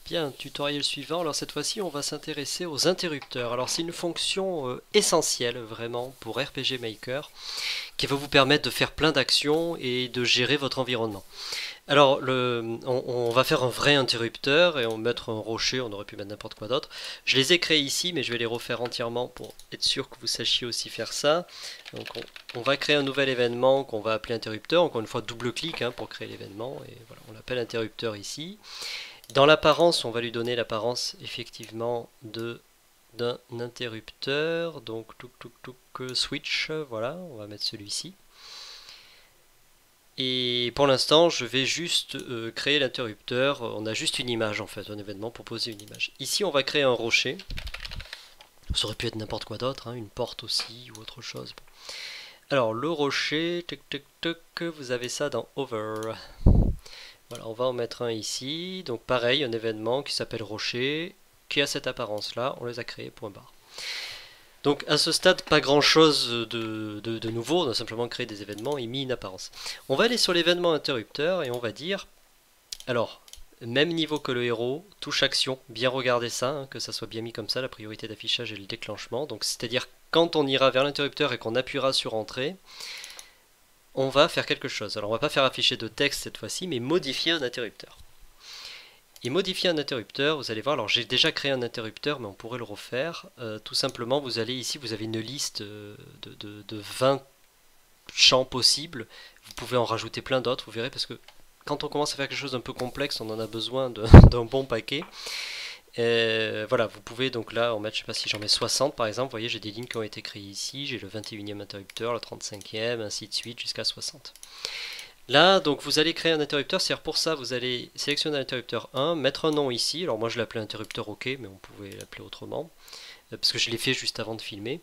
Bien, tutoriel suivant. Alors cette fois-ci, on va s'intéresser aux interrupteurs. Alors c'est une fonction essentielle vraiment pour RPG Maker qui va vous permettre de faire plein d'actions et de gérer votre environnement. Alors on va faire un vrai interrupteur et on va mettre un rocher, on aurait pu mettre n'importe quoi d'autre. Je les ai créés ici mais je vais les refaire entièrement pour être sûr que vous sachiez aussi faire ça. Donc on va créer un nouvel événement qu'on va appeler interrupteur. Encore une fois double-clic pour créer l'événement et voilà, on l'appelle interrupteur ici. Dans l'apparence, on va lui donner l'apparence effectivement d'un interrupteur. Donc switch, voilà, on va mettre celui-ci. Et pour l'instant, je vais juste créer l'interrupteur. On a juste une image en fait, un événement pour poser une image. Ici, on va créer un rocher. Ça aurait pu être n'importe quoi d'autre, une porte aussi ou autre chose. Bon. Alors le rocher, vous avez ça dans Over. Voilà, on va en mettre un ici. Donc pareil, un événement qui s'appelle rocher, qui a cette apparence-là. On les a créés, point barre. Donc à ce stade, pas grand-chose de nouveau. On a simplement créé des événements et mis une apparence. On va aller sur l'événement interrupteur et on va dire... Alors, même niveau que le héros, touche action. Bien regarder ça, que ça soit bien mis comme ça, la priorité d'affichage et le déclenchement. Donc c'est-à-dire quand on ira vers l'interrupteur et qu'on appuiera sur Entrée, on va faire quelque chose. Alors on va pas faire afficher de texte cette fois-ci, mais modifier un interrupteur. Et modifier un interrupteur, vous allez voir, alors j'ai déjà créé un interrupteur, mais on pourrait le refaire. Tout simplement, vous allez ici, vous avez une liste de 20 champs possibles. Vous pouvez en rajouter plein d'autres, vous verrez, parce que quand on commence à faire quelque chose d'un peu complexe, on en a besoin d'un bon paquet. Voilà, vous pouvez donc là en mettre, je sais pas si j'en mets 60 par exemple, vous voyez j'ai des lignes qui ont été créées ici, j'ai le 21e interrupteur, le 35e, ainsi de suite jusqu'à 60. Là donc vous allez créer un interrupteur, c'est-à-dire pour ça vous allez sélectionner l'interrupteur 1, mettre un nom ici, alors moi je l'appelais interrupteur OK, mais on pouvait l'appeler autrement, parce que je l'ai fait juste avant de filmer.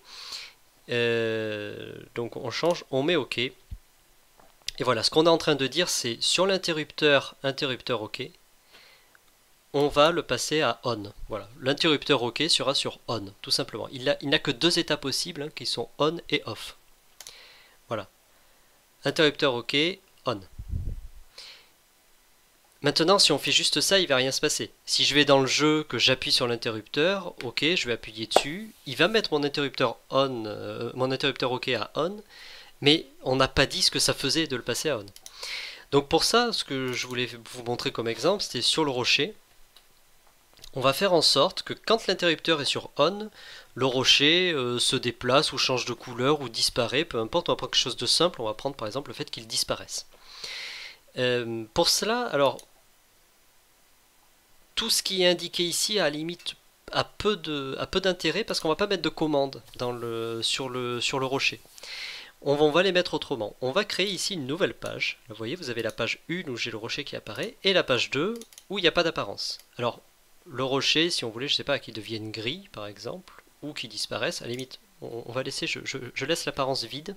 Donc on change, on met OK, et voilà, ce qu'on est en train de dire c'est sur l'interrupteur, interrupteur OK, on va le passer à on. Voilà, l'interrupteur OK sera sur on, tout simplement. Il n'a que deux états possibles qui sont on et off. Voilà. Interrupteur OK, on. Maintenant, si on fait juste ça, il ne va rien se passer. Si je vais dans le jeu, que j'appuie sur l'interrupteur, OK, je vais appuyer dessus, il va mettre mon interrupteur on, mon interrupteur OK à on, mais on n'a pas dit ce que ça faisait de le passer à on. Donc pour ça, ce que je voulais vous montrer comme exemple, c'était sur le rocher. On va faire en sorte que quand l'interrupteur est sur on, le rocher se déplace ou change de couleur ou disparaît, peu importe, on va prendre quelque chose de simple, on va prendre par exemple le fait qu'il disparaisse. Pour cela, alors, tout ce qui est indiqué ici à la limite a peu d'intérêt parce qu'on ne va pas mettre de commande sur le rocher. On va les mettre autrement. On va créer ici une nouvelle page. Vous voyez, vous avez la page 1 où j'ai le rocher qui apparaît et la page 2 où il n'y a pas d'apparence. Alors, le rocher, si on voulait, je sais pas, qu'il devienne gris par exemple, ou qu'il disparaisse, à la limite, on va laisser, je laisse l'apparence vide.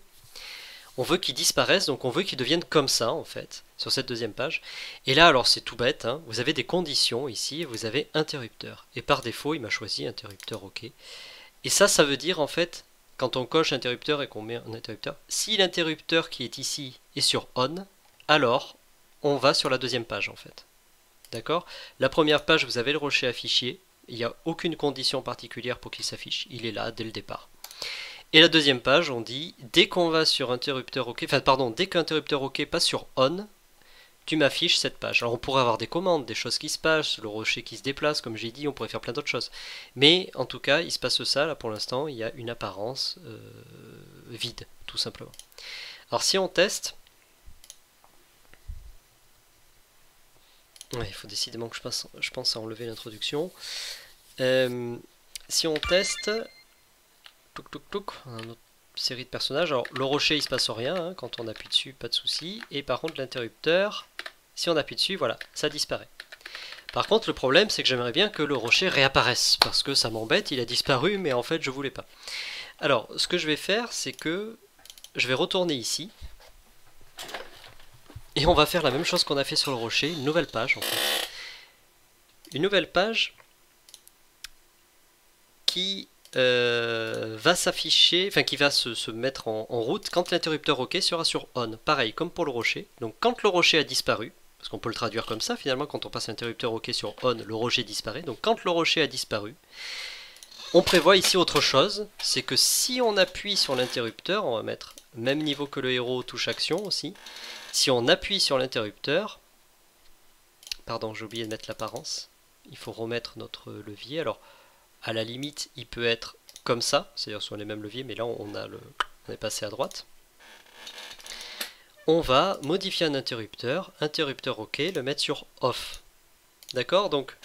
On veut qu'il disparaisse, donc on veut qu'il devienne comme ça en fait, sur cette deuxième page. Et là, alors c'est tout bête, vous avez des conditions ici, vous avez interrupteur. Et par défaut, il m'a choisi interrupteur OK. Et ça veut dire en fait, quand on coche interrupteur et qu'on met un interrupteur, si l'interrupteur qui est ici est sur on, alors on va sur la deuxième page en fait. D'accord? La première page, vous avez le rocher affiché. Il n'y a aucune condition particulière pour qu'il s'affiche. Il est là dès le départ. Et la deuxième page, on dit, dès qu'on va sur interrupteur OK, enfin pardon, dès qu'interrupteur OK passe sur on, tu m'affiches cette page. Alors on pourrait avoir des commandes, des choses qui se passent, le rocher qui se déplace, comme j'ai dit, on pourrait faire plein d'autres choses. Mais en tout cas, il se passe ça, là pour l'instant, il y a une apparence vide, tout simplement. Alors si on teste... Ouais, il faut décidément que je pense à enlever l'introduction. Si on teste, on a une autre série de personnages. Alors le rocher il se passe rien, quand on appuie dessus, pas de souci. Et par contre l'interrupteur, si on appuie dessus, voilà, ça disparaît. Par contre le problème c'est que j'aimerais bien que le rocher réapparaisse, parce que ça m'embête, il a disparu, mais en fait je voulais pas. Alors ce que je vais faire, c'est que je vais retourner ici. Et on va faire la même chose qu'on a fait sur le rocher, une nouvelle page en fait. Une nouvelle page qui va s'afficher, enfin qui va se mettre en route quand l'interrupteur OK sera sur on. Pareil comme pour le rocher. Donc quand le rocher a disparu, parce qu'on peut le traduire comme ça finalement, quand on passe l'interrupteur OK sur on, le rocher disparaît. Donc quand le rocher a disparu, on prévoit ici autre chose, c'est que si on appuie sur l'interrupteur, on va mettre même niveau que le héros touche action aussi, si on appuie sur l'interrupteur, pardon j'ai oublié de mettre l'apparence, il faut remettre notre levier, alors à la limite il peut être comme ça, c'est-à-dire sur les mêmes leviers, mais là on est passé à droite. On va modifier un interrupteur OK, le mettre sur off. D'accord? Donc,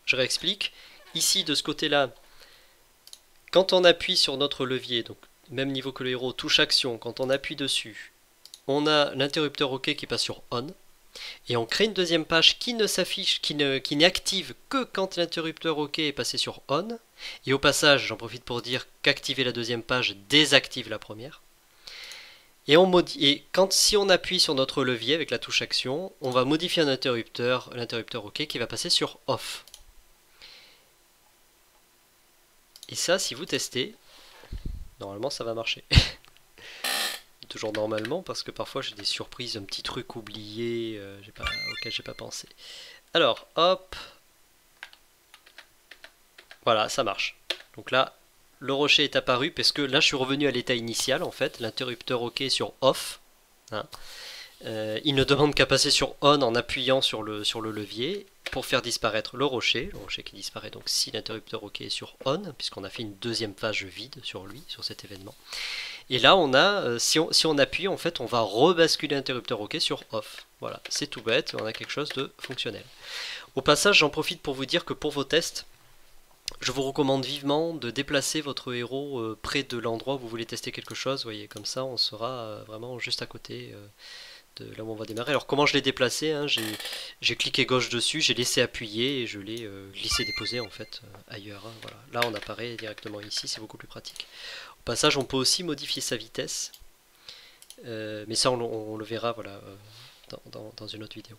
je réexplique. Ici, de ce côté-là, quand on appuie sur notre levier, donc même niveau que le héros, touche action, quand on appuie dessus, on a l'interrupteur OK qui passe sur on. Et on crée une deuxième page qui ne s'affiche, qui n'est active que quand l'interrupteur OK est passé sur on. Et au passage, j'en profite pour dire qu'activer la deuxième page désactive la première. Et si on appuie sur notre levier avec la touche action, on va modifier un interrupteur, l'interrupteur OK, qui va passer sur off. Et ça, si vous testez, normalement ça va marcher. Toujours normalement, parce que parfois j'ai des surprises, un petit truc oublié auquel j'ai pas pensé. Alors, hop. Voilà, ça marche. Donc là, le rocher est apparu parce que là je suis revenu à l'état initial en fait, l'interrupteur OK sur off. Hein. Il ne demande qu'à passer sur on en appuyant sur le levier pour faire disparaître le rocher qui disparaît donc si l'interrupteur OK est sur on, puisqu'on a fait une deuxième page vide sur lui, sur cet événement. Et là on a, si on appuie en fait on va rebasculer l'interrupteur OK sur off. Voilà, c'est tout bête, on a quelque chose de fonctionnel. Au passage j'en profite pour vous dire que pour vos tests, je vous recommande vivement de déplacer votre héros près de l'endroit où vous voulez tester quelque chose. Vous voyez, comme ça on sera vraiment juste à côté de là où on va démarrer. Alors comment je l'ai déplacé, hein, j'ai cliqué gauche dessus, j'ai laissé appuyer et je l'ai glissé déposé en fait ailleurs. Hein, voilà. Là on apparaît directement ici, c'est beaucoup plus pratique. Au passage on peut aussi modifier sa vitesse, mais ça on le verra voilà, dans une autre vidéo.